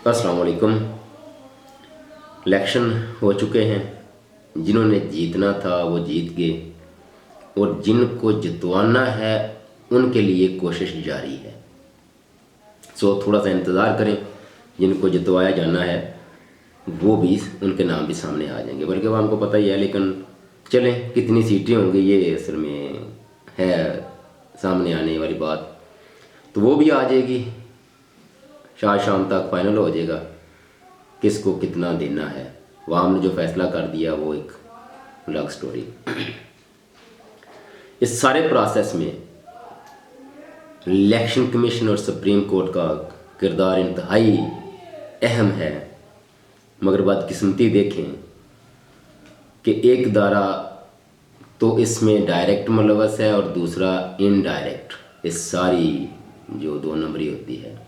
अस्सलाम वालेकुम। इलेक्शन हो चुके हैं। जिन्होंने जीतना था वो जीत गए और जिनको जितवाना है उनके लिए कोशिश जारी है। सो थोड़ा सा इंतज़ार करें, जिनको जितवाया जाना है वो भी, उनके नाम भी सामने आ जाएंगे। बल्कि वो हमको पता ही है, लेकिन चलें कितनी सीटें होंगी ये असल में है सामने आने वाली बात। तो वो भी आ जाएगी, शायद शाम तक फाइनल हो जाएगा किसको कितना देना है। वहाँ हमने जो फैसला कर दिया वो एक अलग स्टोरी। इस सारे प्रोसेस में इलेक्शन कमीशन और सुप्रीम कोर्ट का किरदार इंतहाई अहम है। मगर बदकिस्मती देखें कि एक दायरा तो इसमें डायरेक्ट मुलवस है और दूसरा इनडायरेक्ट। इस सारी जो दो नंबरी होती है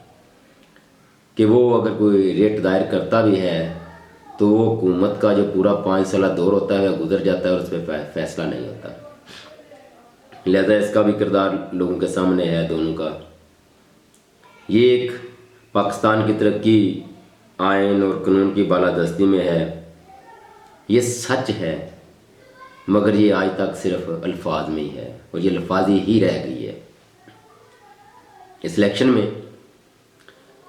कि वो अगर कोई रेट दायर करता भी है तो वो हुकूमत का जो पूरा 5 साल दौर होता है वह गुजर जाता है और उस पर फैसला नहीं होता। लिहाजा इसका भी किरदार लोगों के सामने है दोनों का। ये एक पाकिस्तान की तरक्की आयन और कानून की बालादस्ती में है, ये सच है, मगर ये आज तक सिर्फ अल्फाज में ही है और ये अल्फाजी ही रह गई है। इस इलेक्शन में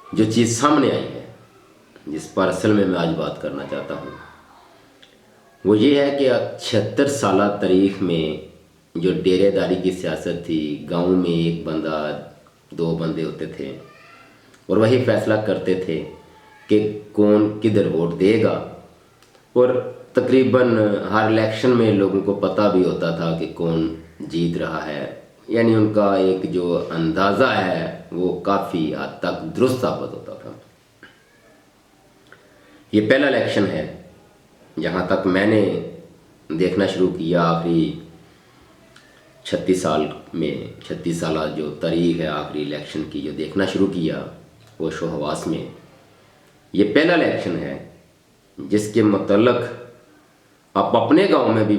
जो चीज़ सामने आई है, जिस पर असल में मैं आज बात करना चाहता हूँ, वो ये है कि 76 साल तारीख में जो डेरेदारी की सियासत थी, गांव में एक बंदा 2 बंदे होते थे और वही फैसला करते थे कि कौन किधर वोट देगा। और तकरीबन हर इलेक्शन में लोगों को पता भी होता था कि कौन जीत रहा है, यानी उनका एक जो अंदाज़ा है वो काफ़ी हद तक दुरुस्त साबित होता था। ये पहला इलेक्शन है जहाँ तक मैंने देखना शुरू किया, आखिरी 36 साल में, 36 साल जो तारीख है आखिरी इलेक्शन की जो देखना शुरू किया वो शोहवास में, ये पहला इलेक्शन है जिसके मतलब आप अपने गांव में भी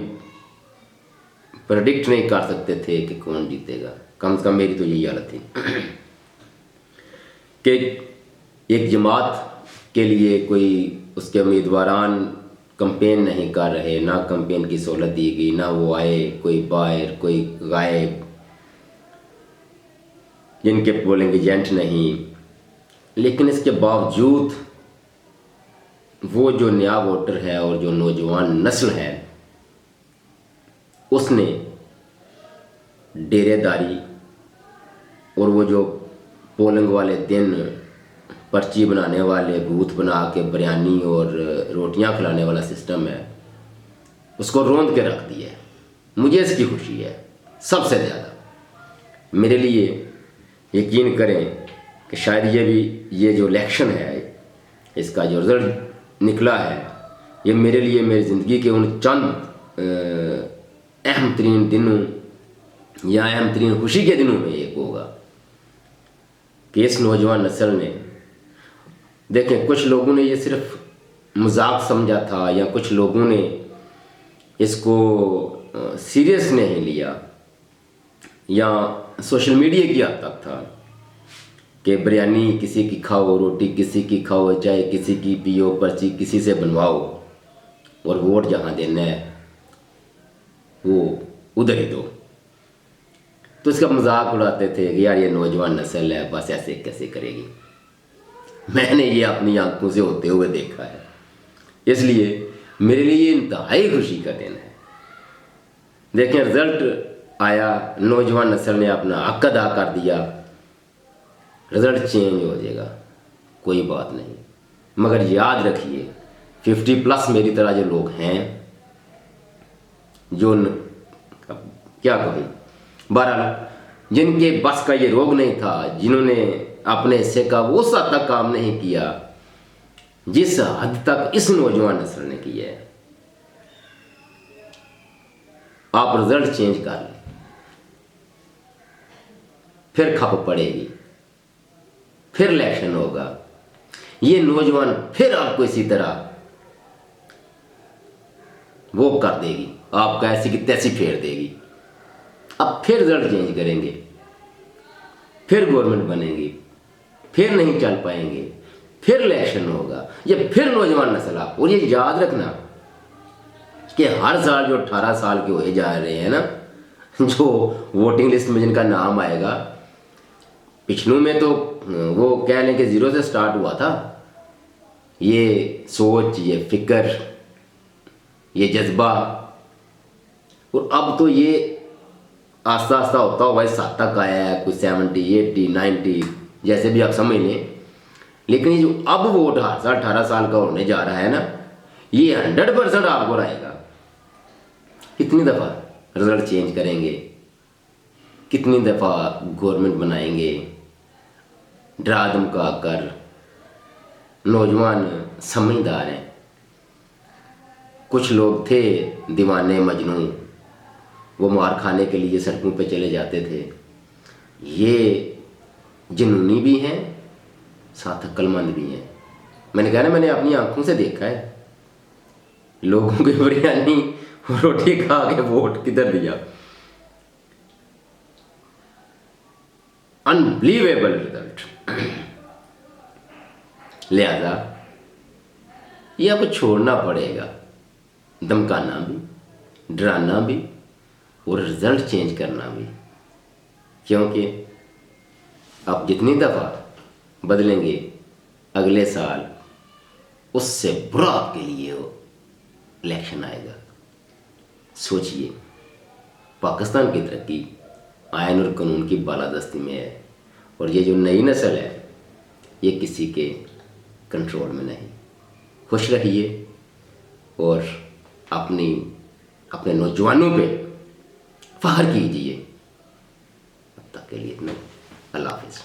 प्रेडिक्ट नहीं कर सकते थे कि कौन जीतेगा। कम से कम मेरी तो यही हालत थी कि एक जमात के लिए कोई उसके उम्मीदवारान कंपेन नहीं कर रहे, ना कंपेन की सहूलत दी गई, ना वो आए, कोई बाहर कोई गायब, जिनके पोलिंग एजेंट नहीं। लेकिन इसके बावजूद वो जो नया वोटर है और जो नौजवान नस्ल है उसने डेरेदारी और वो जो पोलिंग वाले दिन पर्ची बनाने वाले बूथ बना के बिरयानी और रोटियां खिलाने वाला सिस्टम है उसको रोंद के रख दिया है। मुझे इसकी खुशी है सबसे ज़्यादा। मेरे लिए यकीन करें कि शायद ये जो इलेक्शन है इसका जो रिज़ल्ट निकला है ये मेरे लिए मेरी ज़िंदगी के उन चंद अहम तरीन दिनों या अहम तरीन खुशी के दिनों में एक होगा कि इस नौजवान नस्ल ने, देखें कुछ लोगों ने ये सिर्फ मजाक समझा था या कुछ लोगों ने इसको सीरियस नहीं लिया या सोशल मीडिया की हद तक था कि बिरयानी किसी की खाओ, रोटी किसी की खाओ, चाय किसी की पियो, पर्ची किसी से बनवाओ और वोट जहाँ देना है वो उधर ही दो। तो इसका मजाक उड़ाते थे कि यार ये नौजवान नस्ल है बस ऐसे कैसे करेगी। मैंने ये अपनी आंखों से होते हुए देखा है, इसलिए मेरे लिए ये इंतहाई खुशी का दिन है। देखें रिजल्ट आया, नौजवान नस्ल ने अपना हक अदा कर दिया, रिजल्ट चेंज हो जाएगा कोई बात नहीं, मगर याद रखिए 50+ मेरी तरह जो लोग हैं, जो क्या कहूँ, बहरहाल जिनके बस का ये रोग नहीं था, जिन्होंने अपने हिस्से का वो उस हद तक काम नहीं किया जिस हद तक इस नौजवान नस्ल ने किया है। आप रिजल्ट चेंज कर लें, फिर खप पड़ेगी, फिर इलेक्शन होगा, ये नौजवान फिर आपको इसी तरह वो कर देगी, आपका ऐसी की तैसी फेर देगी। अब फिर रिजल्ट चेंज करेंगे, फिर गवर्नमेंट बनेगी, फिर नहीं चल पाएंगे, फिर इलेक्शन होगा, ये फिर नौजवान नस्ल आप। और ये याद रखना कि हर साल जो 18 साल के होए जा रहे हैं ना, जो वोटिंग लिस्ट में जिनका नाम आएगा, पिछलों में तो वो कह लें कि ज़ीरो से स्टार्ट हुआ था, ये सोच, ये फिक्र, ये जज्बा, और अब तो ये आस्ता आस्ता होता हुआ इस हद तक आया है, कुछ 70, 80, 90 जैसे भी आप समझ लें। लेकिन ये जो अब वोट हर साल 18 साल का होने जा रहा है ना, ये 100% आपको रहेगा। कितनी दफ़ा रिजल्ट चेंज करेंगे, कितनी दफ़ा गवर्नमेंट बनाएंगे, डरा धमका कर। नौजवान समझदार हैं, कुछ लोग थे दीवाने मजनू, वो मार खाने के लिए सड़कों पे चले जाते थे। ये जुनूनी भी हैं, साथ अक्लमंद भी हैं। मैंने कहा ना, मैंने अपनी आंखों से देखा है लोगों की बिरयानी रोटी खा के वोट किधर दिया। Unbelievable result. लिहाजा ये आपको छोड़ना पड़ेगा, धमकाना भी, डराना भी, और रिजल्ट चेंज करना भी। क्योंकि आप जितनी दफ़ा बदलेंगे अगले साल उससे बुरा आपके लिए वो इलेक्शन आएगा। सोचिए, पाकिस्तान की तरक्की आयन और कानून की बालादस्ती में है, और ये जो नई नस्ल है ये किसी के कंट्रोल में नहीं। खुश रहिए और अपने नौजवानों पे फ़ख्र कीजिए। अब तक के लिए इतना। अल्लाह हाफ़िज़।